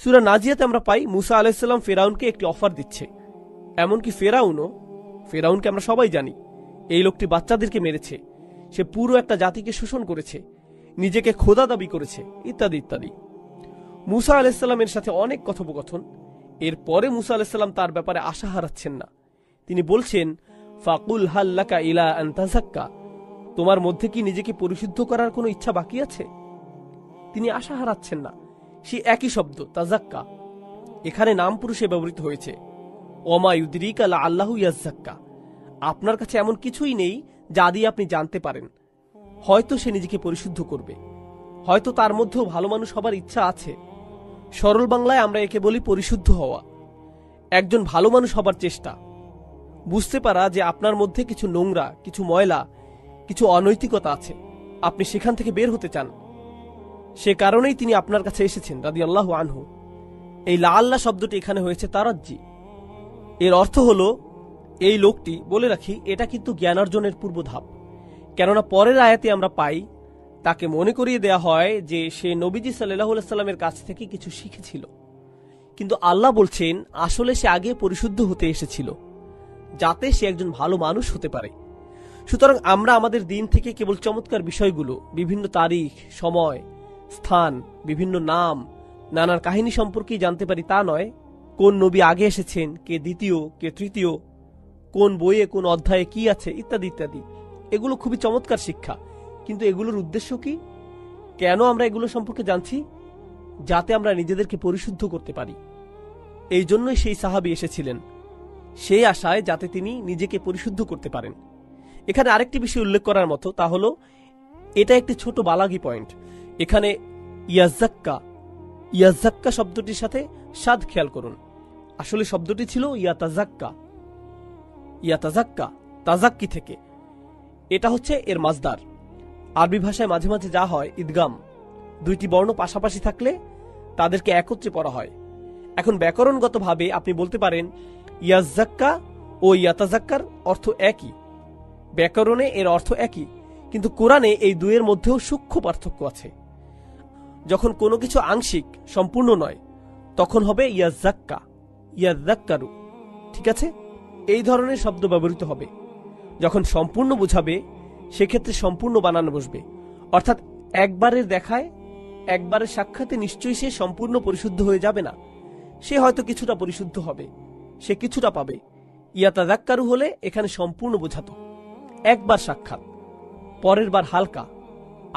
সূরা নাজিয়াতে আমরা পাই মুসা আলাইহিস সালাম ফেরাউনকে একটি অফার দিচ্ছে। এমনকি ফেরাউনকে আমরা সবাই জানি, এই লোকটি বাচ্চাদেরকে মেরেছে, সে পুরো একটা জাতিকে শোষণ করেছে, নিজেকে খোদা দাবি করেছে, ইত্যাদি ইত্যাদি। মুসা আলাইহিস সালামের সাথে অনেক কথোপকথন। এরপরে মুসা আলাইহিস সালাম তার ব্যাপারে আশা হারাচ্ছেন না। তিনি বলছেন, ফাকুল হাল্লাকা ইলা আন তাযাক্কা, তোমার মধ্যে কি নিজেকে পরিশুদ্ধ করার কোনো ইচ্ছা বাকি আছে? তিনি আশা হারাচ্ছেন না। সে একই শব্দ তাযাক্কা এখানে নাম পুরুষে ব্যবহৃত হয়েছে। ওমা ইউদরিকা লাআল্লাহু ইয়াযাক্কা, আপনার কাছে এমন কিছুই নেই যা দিয়ে আপনি জানতে পারেন হয়তো সে নিজেকে পরিশুদ্ধ করবে, হয়তো তার মধ্যেও ভালো মানুষ হবার ইচ্ছা আছে। সরল বাংলায় আমরা একে বলি পরিশুদ্ধ হওয়া, একজন ভালো মানুষ হবার চেষ্টা, বুঝতে পারা যে আপনার মধ্যে কিছু নোংরা, কিছু ময়লা, কিছু অনৈতিকতা আছে, আপনি সেখান থেকে বের হতে চান। সে কারণেই তিনি আপনার কাছে এসেছেন রাদিয়াল্লাহু আনহু। এই লাআল্লাহ শব্দটি এখানে হয়েছে তারাজ্জি। এর অর্থ হলো এই লোকটি, বলে রাখি এটা কিন্তু জ্ঞানার্জনের পূর্ব ধাপ, কেননা পরের আয়াতে আমরা পাই তাকে মনে করিয়ে দেয়া হয় যে সে নবীজি সাল্লাল্লাহু আলাইহি সাল্লামের কাছ থেকে কিছু শিখেছিল, কিন্তু আল্লাহ বলছেন আসলে সে আগে পরিশুদ্ধ হতে এসেছিল যাতে সে একজন ভালো মানুষ হতে পারে। সুতরাং আমরা আমাদের দিন থেকে কেবল চমৎকার বিষয়গুলো, বিভিন্ন তারিখ, সময়, স্থান, বিভিন্ন নাম, নানার কাহিনী সম্পর্কেই জানতে পারি তা নয়। কোন নবী আগে এসেছেন, কে দ্বিতীয়, কে তৃতীয়, কোন বইয়ে কোন অধ্যায়ে কি আছে, ইত্যাদি ইত্যাদি। এগুলো খুবই চমৎকার শিক্ষা, কিন্তু এগুলোর উদ্দেশ্য কি? কেন আমরা এগুলো সম্পর্কে জানছি? যাতে আমরা নিজেদেরকে পরিশুদ্ধ করতে পারি। এই জন্যই সেই সাহাবী এসেছিলেন, সেই আশায় যাতে তিনি নিজেকে পরিশুদ্ধ করতে পারেন। এখানে আরেকটি বিষয় উল্লেখ করার মতো, তা হলো এটা একটি ছোট বালাগি পয়েন্ট। এখানে ইয়াজাক্কা শব্দটির সাথে সাদ খেয়াল করুন। আসলে শব্দটি ছিল ইয়াতাজাক্কা, তাজাক্কি থেকে। এটা হচ্ছে এর মাজদার। আরবি ভাষায় মাঝে মাঝে যা হয় ইদগাম, দুইটি বর্ণ পাশাপাশি থাকলে তাদেরকে একত্রে পড়া হয়। এখন ব্যাকরণগতভাবে আপনি বলতে পারেন ইয়াজাক্কা ও ইয়াতাজাক্কার অর্থ একই, ব্যাকরণে এর অর্থ একই, কিন্তু কোরআনে এই দুয়ের মধ্যেও সূক্ষ্ম পার্থক্য আছে। যখন কোনো কিছু আংশিক, সম্পূর্ণ নয়, তখন হবে ইয়াজাক্কারু, ঠিক আছে? এই ধরনের শব্দ ব্যবহৃত হবে। যখন সম্পূর্ণ বোঝাবে সেক্ষেত্রে সম্পূর্ণ বানানো বসবে, অর্থাৎ একবারের দেখায়, একবারের সাক্ষাতে নিশ্চয়ই সে সম্পূর্ণ পরিশুদ্ধ হয়ে যাবে না। সে হয়তো কিছুটা পরিশুদ্ধ হবে, সে কিছুটা পাবে। ইয়াতাজাক্কারু হলে এখানে সম্পূর্ণ বোঝাতো, একবার সাক্ষাৎ, পরের বার হালকা,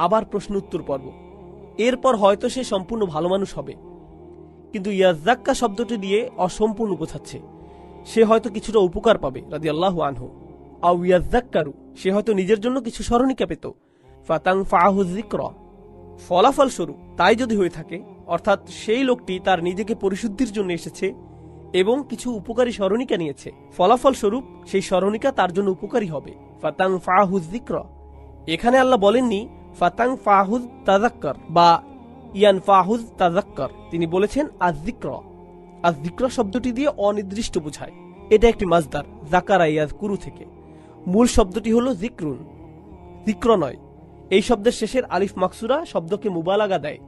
আবার প্রশ্ন উত্তর পর্ব, এরপর হয়তো সে সম্পূর্ণ ভালো মানুষ হবে। কিন্তু ইয়াজাক্কা শব্দটি দিয়ে অসম্পূর্ণ বোঝাচ্ছে, সে হয়তো কিছুটা উপকার পাবে রাদিয়াল্লাহু আনহু। আও ইয়াজাক্কারু, সে হয়তো নিজের জন্য কিছু স্মরণিকা পেত। ফাতানফাহু যিকরা, ফলাফল স্বরূপ তাই যদি হয়ে থাকে, অর্থাৎ সেই লোকটি তার নিজেকে পরিশুদ্ধির জন্য এসেছে এবং কিছু উপকারী স্মরণিকা নিয়েছে, ফলাফল স্বরূপ সেই স্মরণিকা তার জন্য উপকারী হবে। ফাতানফাহু যিকরা, এখানে আল্লাহ বলেননি ফাতানফাহু তাযাক্কার বা ইয়ানফাহু তাযাক্কার, তিনি বলেছেন আয-যিকরা। আয-যিকরা শব্দটি দিয়ে অনির্দিষ্ট বোঝায়। এটা একটি মাজদার, যাকারা ইয়াযকুরু থেকে। মূল শব্দটি হলো যিকরুন, যিক্র নয়। এই শব্দের শেষের আলিফ মাকসুরা শব্দকে মুবালাগা দেয়।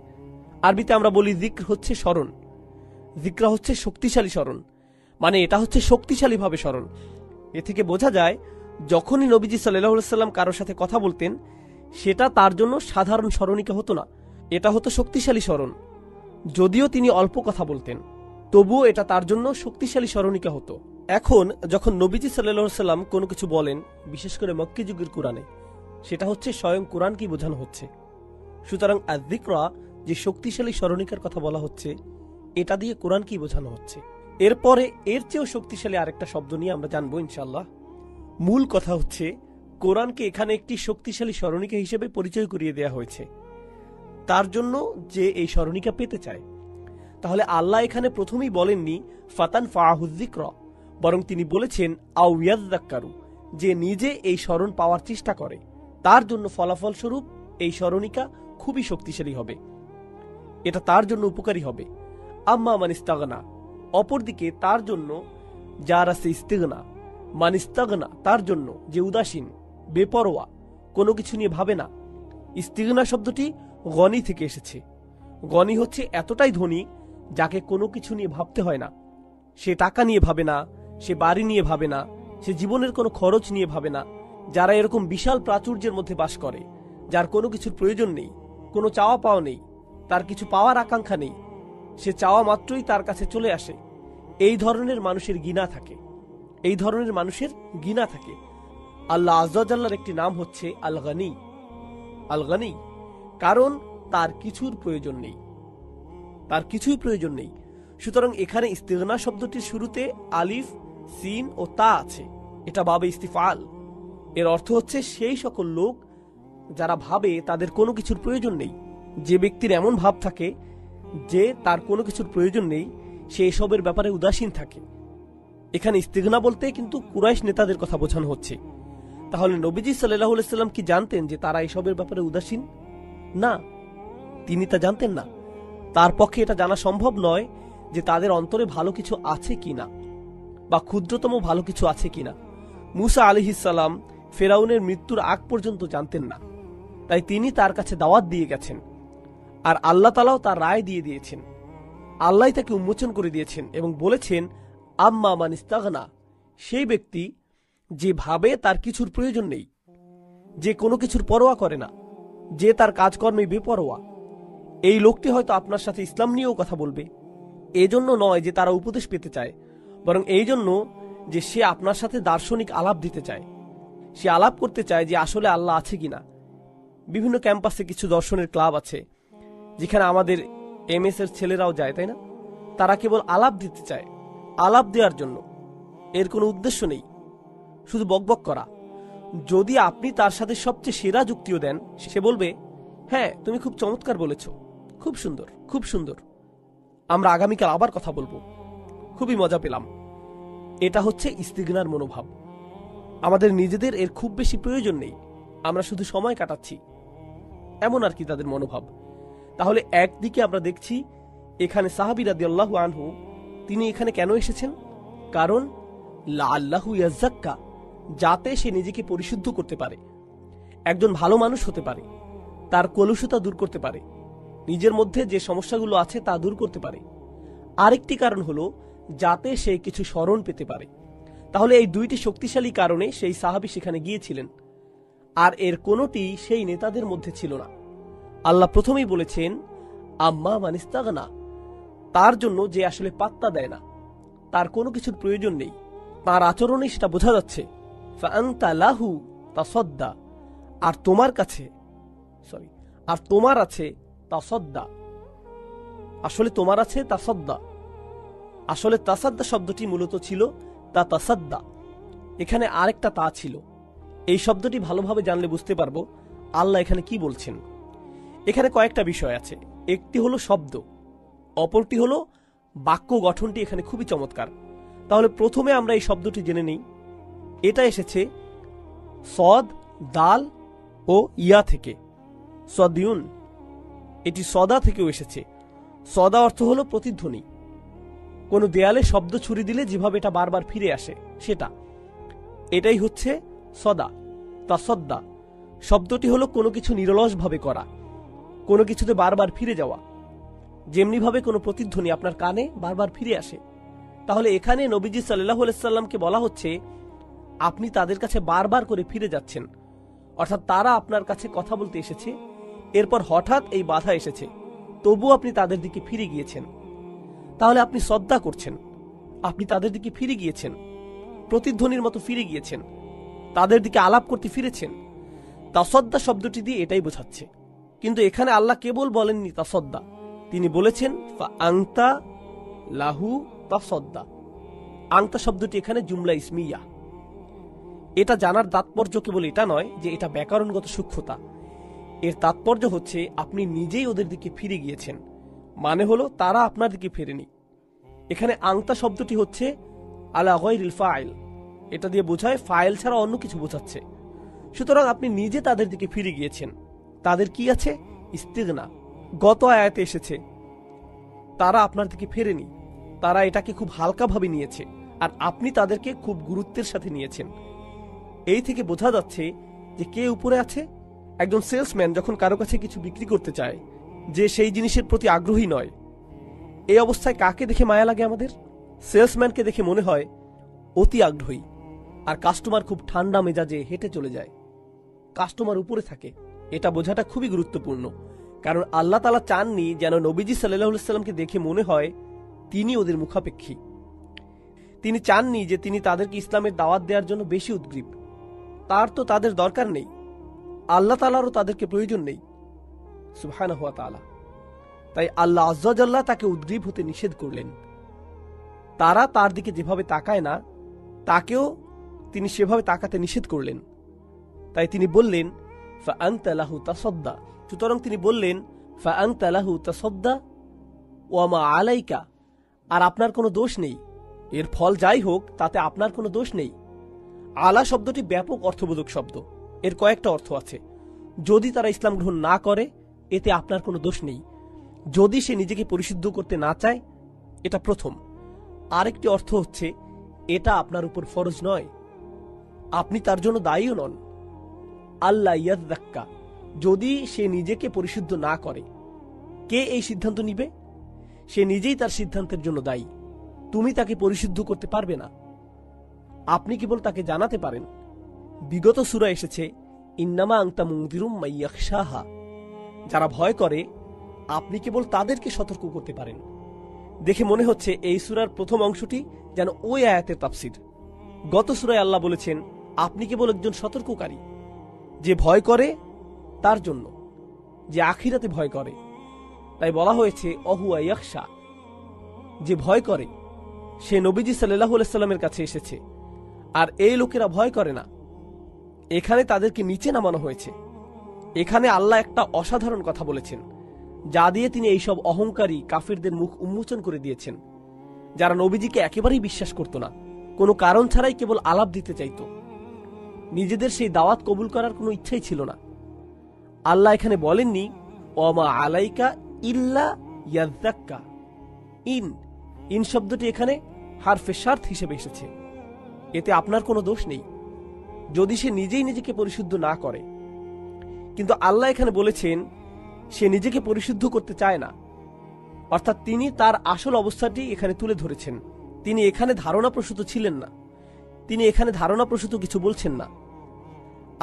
আরবিতে আমরা বলি যিকর হচ্ছে স্মরণ, যিকরা হচ্ছে শক্তিশালী স্মরণ, মানে এটা হচ্ছে শক্তিশালীভাবে স্মরণ। এ থেকে বোঝা যায় যখনই নবীজি সাল্লাল্লাহু আলাইহি সাল্লাম কারোর সাথে কথা বলতেন, সেটা তার জন্য সাধারণ স্মরণিকা হতো না, এটা হতো শক্তিশালী স্মরণ। যদিও তিনি অল্প কথা বলতেন, তবুও এটা তার জন্য শক্তিশালী স্মরণিকা হতো। এখন যখন নবীজি সাল্লাল্লাহু আলাইহি সাল্লাম কোনো কিছু বলেন, বিশেষ করে মক্কি যুগের কোরআনে, সেটা হচ্ছে স্বয়ং কোরআনকেই বোঝানো হচ্ছে। সুতরাং আয-যিকরা, যে শক্তিশালী স্মরণিকার কথা বলা হচ্ছে, এটা দিয়ে কোরআনকেই বোঝানো হচ্ছে। এরপরে এর চেয়েও শক্তিশালী আরেকটা শব্দ নিয়ে আমরা জানবো ইনশাআল্লাহ। মূল কথা হচ্ছে কোরআনকে এখানে একটি শক্তিশালী স্মরণিকা হিসেবে পরিচয় করিয়ে দেয়া হয়েছে তার জন্য যে এই স্মরণিকা পেতে চায়। তাহলে আল্লাহ এখানে প্রথমেই বলেননি ফাতানফাহু যিকরা, বরং তিনি বলেছেন আও ইয়াযাক্কারু, যে নিজে এই স্মরণ পাওয়ার চেষ্টা করে, তার জন্য ফলাফল স্বরূপ এই স্মরণিকা খুবই শক্তিশালী হবে, এটা তার জন্য উপকারী হবে। আম্মা মান ইস্তাগনা, অপরদিকে তার জন্য যার আছে ইস্তিগনা, মান ইস্তাগনা, তার জন্য যে উদাসীন, বেপরোয়া, কোনো কিছু নিয়ে ভাবে না। ইস্তিগনা শব্দটি গনি থেকে এসেছে। গনি হচ্ছে এতটাই ধনী যাকে কোনো কিছু নিয়ে ভাবতে হয় না, সে টাকা নিয়ে ভাবে না, সে বাড়ি নিয়ে ভাবে না, সে জীবনের কোনো খরচ নিয়ে ভাবে না, যারা এরকম বিশাল প্রাচুর্যের মধ্যে বাস করে, যার কোনো কিছুর প্রয়োজন নেই, কোনো চাওয়া পাওয়া নেই, তার কিছু পাওয়ার আকাঙ্ক্ষা নেই, সে চাওয়া মাত্রই তার কাছে চলে আসে, এই ধরনের মানুষের গিনা থাকে, এই ধরনের মানুষের গিনা থাকে। আল্লাহ আযজা ওয়া জাল্লার একটি নাম হচ্ছে আল গনি। আল গনি, কারণ তার কিছুর প্রয়োজন নেই, তার কিছুই প্রয়োজন নেই। সুতরাং এখানে ইস্তিগনা শব্দটির শুরুতে আলিফ, সিন ও তা আছে, এটা বাবে ইস্তিফাল। এর অর্থ হচ্ছে সেই সকল লোক যারা ভাবে তাদের কোনো কিছুর প্রয়োজন নেই। যে ব্যক্তির এমন ভাব থাকে যে তার কোনো কিছুর প্রয়োজন নেই, সে এসবের ব্যাপারে উদাসীন থাকে। এখানে ইস্তিগনা বলতে কিন্তু কুরাইশ নেতাদের কথা বোঝানো হচ্ছে। তাহলে নবীজি সাল্লাল্লাহু আলাইহি সাল্লাম কি জানতেন যে তারা এসবের ব্যাপারে উদাসীন? না, তিনি তা জানতেন না। তার পক্ষে এটা জানা সম্ভব নয় যে তাদের অন্তরে ভালো কিছু আছে কিনা, বা ক্ষুদ্রতম ভালো কিছু আছে কিনা। মুসা আলাইহিস সালাম ফেরাউনের মৃত্যুর আগ পর্যন্ত জানতেন না, তাই তিনি তার কাছে দাওয়াত দিয়ে গেছেন, আর আল্লাহ তাআলাও তার রায় দিয়ে দিয়েছেন। আল্লাহ তাকে উন্মোচন করে দিয়েছেন এবং বলেছেন, আম্মা মান ইস্তাগনা, সেই ব্যক্তি যে ভাবে তার কিছুর প্রয়োজন নেই, যে কোনো কিছুর পরোয়া করে না, যে তার কাজকর্মে বেপরোয়া, এই লোকটি হয়তো আপনার সাথে ইসলাম নিয়েও কথা বলবে। এজন্য নয় যে তারা উপদেশ পেতে চায়, বরং এই জন্য যে সে আপনার সাথে দার্শনিক আলাপ দিতে চায়। সে আলাপ করতে চায় যে আসলে আল্লাহ আছে কিনা। বিভিন্ন ক্যাম্পাসে কিছু দর্শনের ক্লাব আছে যেখানে আমাদের এমএস এর ছেলেরাও যায়, তাই না? তারা কেবল আলাপ দিতে চায়, আলাপ দেওয়ার জন্য, এর কোনো উদ্দেশ্য নেই, শুধু বকবক করা। যদি আপনি তার সাথে সবচেয়ে সেরা যুক্তিও দেন, সে বলবে, হ্যাঁ তুমি খুব চমৎকার বলেছ, খুব সুন্দর, খুব সুন্দর, আমরা আগামীকাল আবার কথা বলবো, খুবই মজা পেলাম। এটা হচ্ছে ইস্তিগনার মনোভাব। আমাদের নিজেদের এর খুব বেশি প্রয়োজন নেই, আমরা শুধু সময় কাটাচ্ছি, এমন আর কি তাদের মনোভাব। তাহলে একদিকে আমরা দেখছি এখানে সাহাবী রাদিয়াল্লাহু আনহু তিনি এখানে কেন এসেছেন? কারণ লাআল্লাহু ইয়াযাক্কা, যাতে সে নিজেকে পরিশুদ্ধ করতে পারে, একজন ভালো মানুষ হতে পারে, তার কলুষতা দূর করতে পারে, নিজের মধ্যে যে সমস্যাগুলো আছে তা দূর করতে পারে। আরেকটি কারণ হলো যাতে সে কিছু স্মরণ পেতে পারে। তাহলে এই দুইটি শক্তিশালী কারণে সেই সাহাবী সেখানে গিয়েছিলেন, আর এর কোনোটি সেই নেতাদের মধ্যে ছিল না। আল্লাহ প্রথমেই বলেছেন আম্মা মান ইস্তাগনা, তার জন্য যে আসলে পাত্তা দেয় না, তার কোনো কিছুর প্রয়োজন নেই, তার আচরণে সেটা বোঝা যাচ্ছে। ফাআনতা লাহু তাসাদ্দা, আর তোমার কাছে আর তোমার আছে তাসাদ্দা, আসলে তোমার আছে তাসাদ্দা। আসলে তাসাদ্দা শব্দটি মূলত ছিল তা তাসাদ্দা, এখানে আরেকটা তা ছিল। এই শব্দটি ভালোভাবে জানলে বুঝতে পারবো আল্লাহ এখানে কি বলছেন। এখানে কয়েকটা বিষয় আছে, একটি হলো শব্দ, অপরটি হলো বাক্য গঠনটি এখানে খুবই চমৎকার। তাহলে প্রথমে আমরা এই শব্দটি জেনে নিই। এটা এসেছে সদ, দাল ও ইয়া থেকে, সদিউন, এটি সদা থেকেও এসেছে। সদা অর্থ হলো প্রতিধ্বনি, কোন দেয়ালে শব্দ ছুরি দিলে যেভাবে এটা বারবার ফিরে আসে সেটা, এটাই হচ্ছে সদা। তাসাদ্দা শব্দটি হলো কোনো কিছু নিরলসভাবে করা, কোনো কিছুতে বারবার ফিরে যাওয়া, যেমনি ভাবে কোনো প্রতিধ্বনি আপনার কানে বারবার ফিরে আসে। তাহলে এখানে নবীজি সাল্লাল্লাহু আলাইহি সাল্লামকে বলা হচ্ছে আপনি তাদের কাছে বারবার করে ফিরে যাচ্ছেন, অর্থাৎ তারা আপনার কাছে কথা বলতে এসেছে, এরপর হঠাৎ এই বাধা এসেছে, তবু আপনি তাদের দিকে ফিরে গিয়েছেন। তাহলে আপনি শ্রদ্ধা করছেন, আপনি তাদের দিকে ফিরে গিয়েছেন, প্রতিধ্বনির মতো ফিরে গিয়েছেন, তাদের দিকে আলাপ করতে ফিরেছেন। তাসাদ্দা শব্দটি দিয়ে এটাই বোঝাচ্ছে। কিন্তু এখানে আল্লাহ কেবল বলেননি তাসাদ্দা, তিনি বলেছেন আংতা লাহু তাসাদ্দা। আংতা শব্দটি এখানে জুমলা ইসমিয়া। এটা জানার তাৎপর্য কেবল এটা নয় যে এটা ব্যাকরণগত সূক্ষ্মতা, এর তাৎপর্য হচ্ছে আপনি নিজেই ওদের দিকে ফিরে গিয়েছেন, মানে হলো তারা আপনার দিকে ফেরেনি। এখানে আংতা শব্দটি হচ্ছে আলা গায়রিল ফাইল, এটা দিয়ে বোঝায় ফাইল ছাড়া অন্য কিছু বোঝাচ্ছে। সুতরাং আপনি নিজে তাদের দিকে ফিরে গিয়েছেন। তাদের কি আছে? ইস্তিগনা। গত আয়াতে এসেছে তারা আপনার দিকে ফেরেনি, তারা এটাকে খুব হালকাভাবে নিয়েছে, আর আপনি তাদেরকে খুব গুরুত্বের সাথে নিয়েছেন। এই থেকে বোঝা যাচ্ছে যে কে উপরে আছে। একজন সেলসম্যান যখন কারো কাছে কিছু বিক্রি করতে চায়, যে সেই জিনিসের প্রতি আগ্রহী নয়, এই অবস্থায় কাকে দেখে মায়া লাগে আমাদের? সেলসম্যানকে দেখে মনে হয় অতি আগ্রহী, আর কাস্টমার খুব ঠান্ডা মেজাজে হেঁটে চলে যায়, কাস্টমার উপরে থাকে। এটা বোঝাটা খুবই গুরুত্বপূর্ণ, কারণ আল্লাহ তাআলা চাননি যেন নবীজি সাল্লাল্লাহু আলাইহি সাল্লামকে দেখে মনে হয় তিনি ওদের মুখাপেক্ষী। তিনি চাননি যে তিনি তাদেরকে ইসলামের দাওয়াত দেওয়ার জন্য বেশি উদ্গ্রীব। তার তো তাদের দরকার নেই, আল্লাহ তাআলারও তাদেরকে প্রয়োজন নেই সুবহানাহু ওয়া তাআলা। তাই আল্লাহ আযজা ওয়া জাল্লা তাকে উদ্গ্রীব হতে নিষেধ করলেন। তারা তার দিকে যেভাবে তাকায় না, তাকেও তিনি সেভাবে তাকাতে নিষেধ করলেন। তাই তিনি বললেন ফাআনতা লাহু তাসাদ্দা, সুতরাং তিনি বললেন ফাআনতা লাহু তাসাদ্দা ওয়া মা আলাইকা, আর আপনার কোনো দোষ নেই, এর ফল যাই হোক তাতে আপনার কোনো দোষ নেই। আলা শব্দটি ব্যাপক অর্থবোধক শব্দ, এর কয়েকটা অর্থ আছে। যদি তারা ইসলাম গ্রহণ না করে এতে আপনার কোনো দোষ নেই, যদি সে নিজেকে পরিশুদ্ধ করতে না চায়, এটা প্রথম। আরেকটি অর্থ হচ্ছে এটা আপনার উপর ফরজ নয়, আপনি তার জন্য দায়ীও নন। আল্লাহ ইয়াজ্জাক্কা, যদি সে নিজেকে পরিশুদ্ধ না করে, কে এই সিদ্ধান্ত নিবে? সে নিজেই তার সিদ্ধান্তের জন্য দায়ী। তুমি তাকে পরিশুদ্ধ করতে পারবে না, আপনি কেবল তাকে জানাতে পারেন। বিগত সূরা এসেছে ইন্নামা আনতা মুনযিরুম মান ইয়াখশাহা, যারা ভয় করে আপনি কেবল তাদেরকে সতর্ক করতে পারেন। দেখে মনে হচ্ছে এই সূরার প্রথম অংশটি যেন ওই আয়াতের তাফসীর। গত সূরায় আল্লাহ বলেছেন আপনি কেবল একজন সতর্ককারী, যে ভয় করে তার জন্য, যে আখিরাতে ভয় করে। তাই বলা হয়েছে অহুয়া ইয়াখশা, যে ভয় করে সে নবীজি সাল্লাল্লাহু আলাইহি সাল্লামের কাছে এসেছে, আর এই লোকেরা ভয় করে না। এখানে তাদেরকে নিচে নামানো হয়েছে। এখানে আল্লাহ একটা অসাধারণ কথা বলেছেন, যা দিয়ে তিনি এইসব অহংকারী কাফিরদের মুখ উন্মোচন করে দিয়েছেন, যারা নবীজিকে একেবারেই বিশ্বাস করত না, কোনো কারণ ছাড়াই কেবল আলাপ দিতে চাইত, নিজেদের সেই দাওয়াত কবুল করার কোনো ইচ্ছাই ছিল না। আল্লাহ এখানে বলেননি ওমা আলাইকা ইল্লা ইয়াজ্জাক্কা। ইন শব্দটি এখানে হারফে শারত হিসেবে এসেছে, এতে আপনার কোনো দোষ নেই যদি সে নিজেই নিজেকে পরিশুদ্ধ না করে। কিন্তু আল্লাহ এখানে বলেছেন সে নিজেকে পরিশুদ্ধ করতে চায় না, অর্থাৎ তিনি তার আসল অবস্থাটি এখানে তুলে ধরেছেন। তিনি এখানে ধারণাপ্রসূত ছিলেন না, তিনি এখানে ধারণাপ্রসূত কিছু বলছেন না।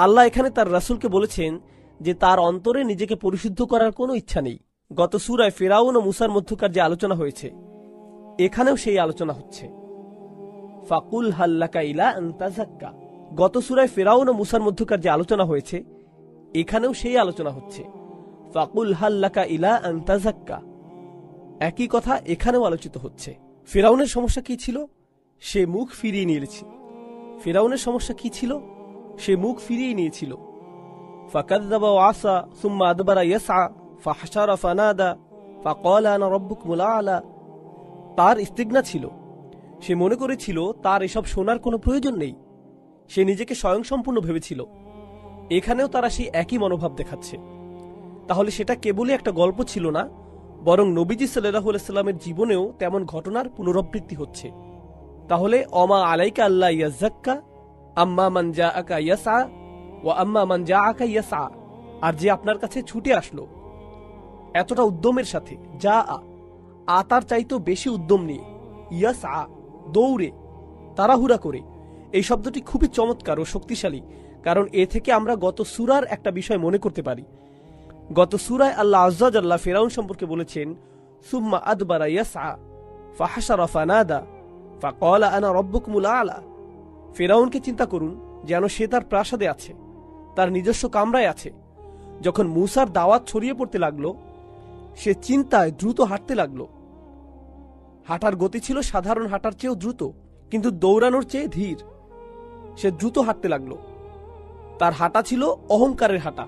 আল্লাহ এখানে তার রাসূলকে বলেছেন যে তার অন্তরে নিজেকে পরিশুদ্ধ করার কোনো ইচ্ছা নেই। গত সূরায় ফিরাউন ও মুসার মধ্যকার যে আলোচনা হয়েছে, এখানেও সেই আলোচনা হচ্ছে। ফাকুল হাল্লাকা ইলা আন তাযাক্কা, গত সূরায় ফিরাউন ও মুসার মধ্যকার যে আলোচনা হয়েছে, এখানেও সেই আলোচনা হচ্ছে। ফাকুল হাল্লাকা ইলা আন তাযাক্কা, একই কথা এখানেও আলোচিত হচ্ছে। ফিরাউনের সমস্যা কি ছিল? সে মুখ ফিরিয়ে নিয়েছিল। ফিরাউনের সমস্যা কি ছিল? সে মুখ ফিরিয়ে নিয়েছিল। ফাকাযযাবা ওয়া আসা সুম্মা আদবারা ইয়াসআ ফাহশারা ফানাদা ফাকালা আনা রাব্বুকুমুল আ'লা। তার ইস্তিগনা ছিল, সে মনে করেছিল তার এসব শোনার কোনো প্রয়োজন নেই, সে নিজেকে স্বয়ংসম্পূর্ণ ভেবেছিল। এখানেও তারা সেই একই মনোভাব দেখাচ্ছে। তাহলে সেটা কেবলই একটা গল্প ছিল না, বরং নবীজি সাল্লাল্লাহু আলাইহি সাল্লামের জীবনেও তেমন ঘটনার পুনরাবৃত্তি হচ্ছে। তাহলে অমা আলাইকা আল্লাহ ইয়াজ্জাক্কা আম্মা মান জাআকা ইয়াসআ ওয়া আম্মা মান জাআকা ইয়াসআ, আর যে আপনার কাছে ছুটে আসলো এতটা উদ্যমের সাথে, যা আতার চাইতো বেশি উদ্যম নিয়ে, ইয়াসআ দৌড়ে, তাড়াহুড়া করে। এই শব্দটি খুবই চমৎকার ও শক্তিশালী, কারণ এ থেকে আমরা গত সূরার একটা বিষয় মনে করতে পারি। গত সূরায় আল্লাহ আযজা ওয়া জাল্লা ফিরাউন সম্পর্কে বলেছেন সুম্মা আদবারা ইয়াসআ ফাহশারা ফানাদা ফাকালা আনা রাব্বুকুমুল আ'লা। ফিরাউনকে চিন্তা করুন, যেন সে তার প্রাসাদে আছে, তার নিজস্ব কামরায় আছে। যখন মুসার দাওয়াত ছড়িয়ে পড়তে লাগলো, সে চিন্তায় দ্রুত হাঁটতে লাগলো। হাঁটার গতি ছিল সাধারণ হাঁটার চেয়েও দ্রুত, কিন্তু দৌড়ানোর চেয়ে ধীর। সে দ্রুত হাঁটতে লাগলো। তার হাঁটা ছিল অহংকারের হাঁটা।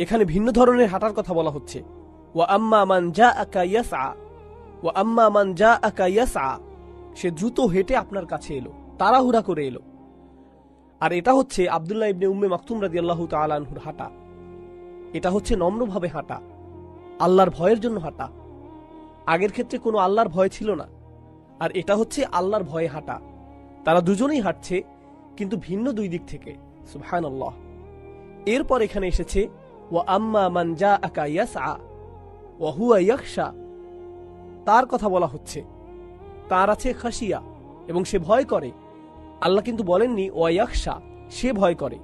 এখানে ভিন্ন ধরনের হাঁটার কথা বলা হচ্ছে। ওয়া আম্মা মান জাআকা ইয়াসআ ওয়া আম্মা মান জাআকা ইয়াসআ, সে দ্রুত হেঁটে আপনার কাছে এলো, তাড়াহুড়া করে এলো। আর এটা হচ্ছে আব্দুল্লাহ ইবনে উম্মে মাকতুম রাদিয়াল্লাহু তাআলা আনহুর হাঁটা। এটা হচ্ছে নম্রভাবে হাঁটা, আল্লাহর ভয়ের জন্য হাঁটা। আগের ক্ষেত্রে কোনো আল্লাহর ভয় ছিল না, আর এটা হচ্ছে আল্লাহর ভয়ে হাঁটা। তারা দুজনেই হাঁটছে, কিন্তু ভিন্ন দুই দিক থেকে। সুবহানাল্লাহ। এরপর এখানে এসেছে ওয়া আম্মা মান জাআকা ইয়াসআ ওয়া হুয়া ইয়াখশা। তার কথা বলা হচ্ছে। তার আছে খাসিয়া এবং সে ভয় করে। আল্লাহ কিন্তু বলেননি ওয়াইয়াকশা, সে ভয় করে।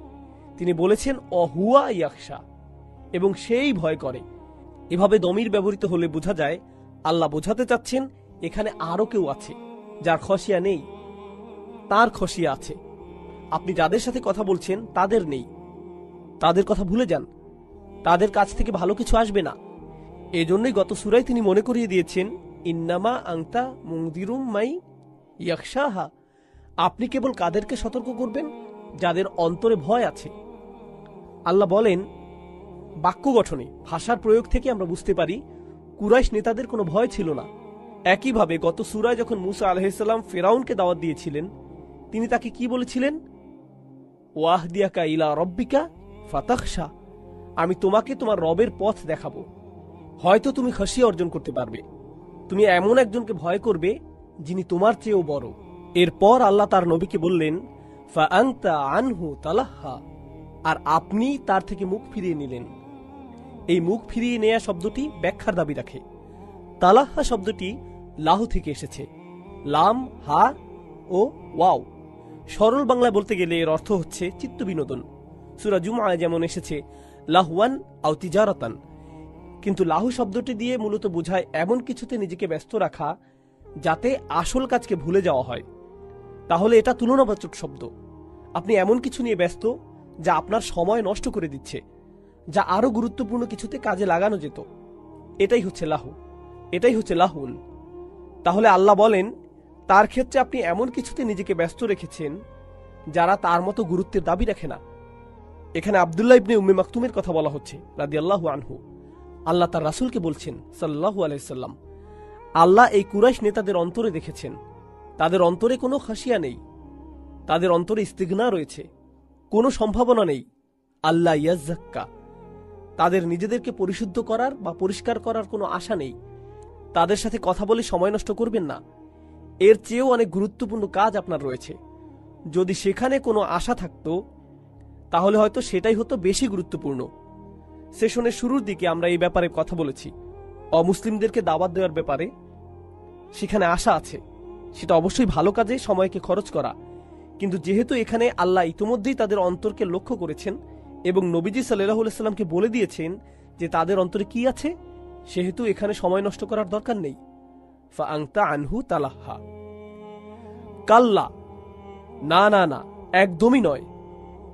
তিনি বলেছেন অহুয়া ইয়াকশা, এবং সেই ভয় করে। এভাবে দমির ব্যবহৃত হলে বোঝা যায় আল্লাহ বোঝাতে চাচ্ছেন এখানে আরো কেউ আছে যার খসিয়া নেই, তার খসিয়া আছে। আপনি যাদের সাথে কথা বলছেন তাদের নেই, তাদের কথা ভুলে যান, তাদের কাছ থেকে ভালো কিছু আসবে না। এজন্যই গত সূরায় তিনি মনে করিয়ে দিয়েছেন ইন্নামা আংতা মুনদিরুম মাই ইয়াকশাহা, আপনি কেবল কাদেরকে সতর্ক করবেন? যাদের অন্তরে ভয় আছে। আল্লাহ বলেন, বাক্য গঠনে ভাষার প্রয়োগ থেকে আমরা বুঝতে পারি কুরাইশ নেতাদের কোনো ভয় ছিল না। একইভাবে গত সূরায় যখন মুসা আলাইহিস সালাম ফিরআউনকে দাওয়াত দিয়েছিলেন, তিনি তাকে কি বলেছিলেন? ওয়াহদিয়াকা ইলা রব্বিকা ফাতাখশা, আমি তোমাকে তোমার রবের পথ দেখাবো, হয়তো তুমি খাসিয়া অর্জন করতে পারবে। তুমি এমন একজনকে ভয় করবে যিনি তোমার চেয়েও বড়। এরপর আল্লাহ তার নবীকে বললেন ফাআনতা আনহু তালাহা, আর আপনি তার থেকে মুখ ফিরিয়ে নিলেন। এই মুখ ফিরিয়ে নেয়া শব্দটি ব্যাখ্যার দাবি রাখে। তালাহা শব্দটি লাহু থেকে এসেছে, লাম, হা ও ওয়াও। সরল বাংলায় বলতে গেলে এর অর্থ হচ্ছে চিত্ত বিনোদন। সূরা জুমআয় যেমন এসেছে লাহওয়ান আও তিজারাতান, কিন্তু লাহু শব্দটি দিয়ে মূলত বোঝায় এমন কিছুতে নিজেকে ব্যস্ত রাখা যাতে আসল কাজকে ভুলে যাওয়া হয়। তাহলে এটা তুলনাবাচক শব্দ। আপনি এমন কিছু নিয়ে ব্যস্ত যা আপনার সময় নষ্ট করে দিচ্ছে, যা আরো গুরুত্বপূর্ণ কিছুতে কাজে লাগানো যেত। এটাই হচ্ছে লাহু, এটাই হচ্ছে লাহুন। তাহলে আল্লাহ বলেন তার ক্ষেত্রে আপনি এমন কিছুতে নিজেকে ব্যস্ত রেখেছেন যারা তার মতো গুরুত্বের দাবি রাখে না। এখানে আব্দুল্লাহ ইবনে উম্মে মাকতুমের কথা বলা হচ্ছে রাদিয়াল্লাহু আনহু। আল্লাহ তার রাসূলকে বলছেন সাল্লাল্লাহু আলাইহি সাল্লাম, আল্লাহ এই কুরাইশ নেতাদের অন্তরে দেখেছেন, তাদের অন্তরে কোনো খাসিয়া নেই, তাদের অন্তরে ইস্তিগনা রয়েছে, কোনো সম্ভাবনা নেই আল্লাহ ইয়াজ্জাক্কা, তাদের নিজেদেরকে পরিশুদ্ধ করার বা পরিষ্কার করার কোনো আশা নেই। তাদের সাথে কথা বলে সময় নষ্ট করবেন না, এর চেয়েও অনেক গুরুত্বপূর্ণ কাজ আপনার রয়েছে। যদি সেখানে কোনো আশা থাকতো তাহলে হয়তো সেটাই হতো বেশি গুরুত্বপূর্ণ। সেশনের শুরুর দিকে আমরা এই ব্যাপারে কথা বলেছি, অমুসলিমদেরকে দাওয়াত দেওয়ার ব্যাপারে। সেখানে আশা আছে, সেটা অবশ্যই ভালো কাজে সময়কে খরচ করা, কিন্তু যেহেতু এখানে আল্লাহ ইতিমধ্যেই তাদের অন্তরকে লক্ষ্য করেছেন এবং নবীজি সাল্লাল্লাহু আলাইহি সাল্লামকে বলে দিয়েছেন যে তাদের অন্তরে কি আছে, সেহেতু এখানে সময় নষ্ট করার দরকার নেই। ফাআনতা আনহু তালাহা, কাল্লা, না না না, একদমই নয়।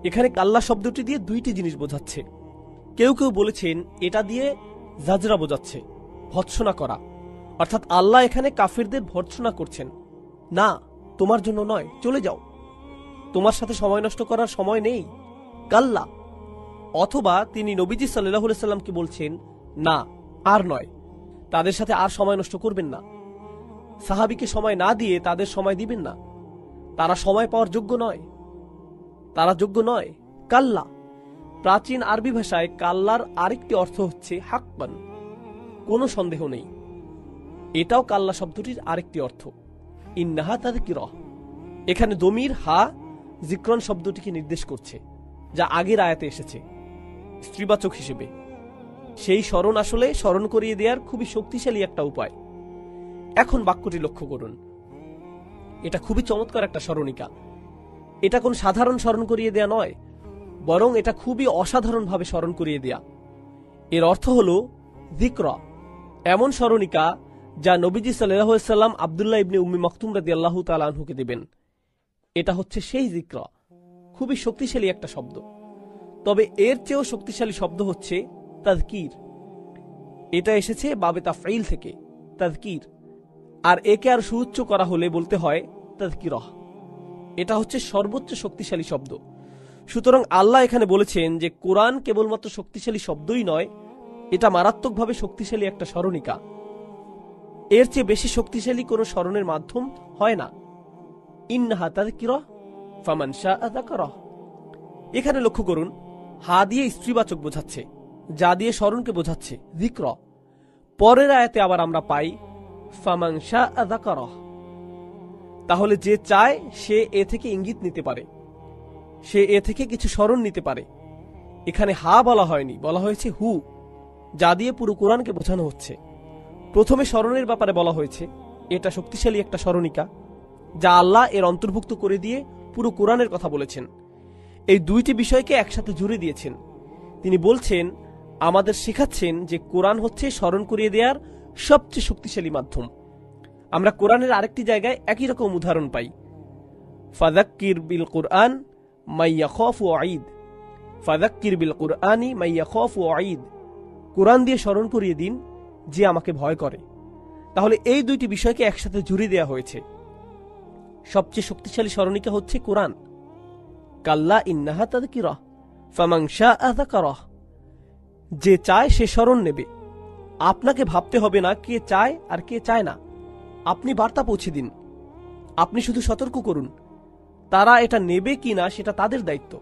এখানে কাল্লা শব্দটি দিয়ে দুইটি জিনিস বোঝাচ্ছে। কেউ কেউ বলেছেন এটা দিয়ে জাজরা বোঝাচ্ছে, ভৎসনা করা, অর্থাৎ আল্লাহ এখানে কাফিরদের ভৎসনা করছেন, না তোমার জন্য নয়, চলে যাও, তোমার সাথে সময় নষ্ট করার সময় নেই, কাল্লা। অথবা তিনি নবীজি সাল্লাল্লাহু আলাইহি সাল্লামকে বলছেন না, আর নয়, তাদের সাথে আর সময় নষ্ট করবেন না, সাহাবীকে সময় না দিয়ে তাদের সময় দিবেন না, তারা সময় পাওয়ার যোগ্য নয়, তারা যোগ্য নয়। কাল্লা, প্রাচীন আরবি ভাষায় কাল্লার আরেকটি অর্থ হচ্ছে হাক্কান, কোনো সন্দেহ নেই। এটাও কাল্লা শব্দটির আরেকটি অর্থ। ইন্নাহা তাযকিরা, এখানে দমির হা যিকরন শব্দটিকে নির্দেশ করছে, যা আগের আয়াতে এসেছে স্ত্রীবাচক হিসেবে। সেই স্মরণ আসলে স্মরণ করিয়ে দেওয়ার খুবই শক্তিশালী একটা উপায়। এখন বাক্যটি লক্ষ্য করুন, এটা খুবই চমৎকার একটা স্মরণিকা। এটা কোন সাধারণ স্মরণ করিয়ে দেয়া নয়, বরং এটা খুবই অসাধারণভাবে স্মরণ করিয়ে দেয়া। এর অর্থ হল যিকরা, এমন স্মরণিকা যা নবীজি সাল্লাল্লাহু আলাইহি সাল্লাম আব্দুল্লাহ ইবনে উম্মে মাকতুম রাদিয়াল্লাহু তাআলা আনহুকে দিবেন। এটা হচ্ছে সেই যিকরা, খুবই শক্তিশালী একটা শব্দ। তবে এর চেয়েও শক্তিশালী শব্দ হচ্ছে তাযকির। এটা এসেছে বাবে তাফঈল থেকে, তাযকির, আর একে আর সুউচ্চ করা হলে বলতে হয় তাযকিরাহ। এটা হচ্ছে সর্বোচ্চ শক্তিশালী শব্দ। সুতরাং আল্লাহ এখানে বলেছেন যে কোরআন কেবলমাত্র শক্তিশালী শব্দই নয়, এটা মারাত্মকভাবে শক্তিশালী একটা স্মরণিকা। এর চেয়ে বেশি শক্তিশালী কোনো স্মরণের মাধ্যম হয় না। ইন্নাহা তাযকিরা ফামান শাআ যাকারাহ। এখানে লক্ষ্য করুন, হা দিয়ে স্ত্রীবাচক বোঝাচ্ছে, যা দিয়ে স্মরণকে বোঝাচ্ছে যিকরা। পরের আয়াতে আবার আমরা পাই ফামান শাআ যাকারাহ। তাহলে যে চায় সে এ থেকে ইঙ্গিত নিতে পারে, সে এ থেকে কিছু স্মরণ নিতে পারে। এখানে হা বলা হয়নি, বলা হয়েছে হু, যা দিয়ে পুরো কোরআনকে বোঝানো হচ্ছে। প্রথমে স্মরণের ব্যাপারে বলা হয়েছে এটা শক্তিশালী একটা স্মরণিকা, যা আল্লাহ এর অন্তর্ভুক্ত করে দিয়ে পুরো কোরআনের কথা বলেছেন। এই দুইটি বিষয়কে একসাথে জুড়ে দিয়েছেন। তিনি বলছেন, আমাদের শেখাচ্ছেন যে কোরআন হচ্ছে স্মরণ করিয়ে দেওয়ার সবচেয়ে শক্তিশালী মাধ্যম। আমরা কোরআনের আরেকটি জায়গায় একই রকম উদাহরণ পাই, ফাযাক্কির বিল কুরআন মাইয়া খাফু ওয়াঈদ, ফাযাক্কির বিল কুরআনি মাইয়া খাফু ওয়াঈদ, কোরআন দিয়ে স্মরণ করিয়ে দিন যে আমাকে ভয় করে। তাহলে এই দুইটি বিষয়কে একসাথে জুড়ে দেওয়া হয়েছে। সবচেয়ে শক্তিশালী স্মরণিকা হচ্ছে কোরআন। কাল্লা ইন্নাহা তাযকিরাহ ফামান শাআ যাকারাহ, যে চায় সে স্মরণ নেবে। আপনাকে ভাবতে হবে না কে চায় আর কে চায় না। আপনি বার্তা পৌঁছে দিন, আপনি শুধু সতর্ক করুন, তারা এটা নেবে কিনা সেটা তাদের দায়িত্ব।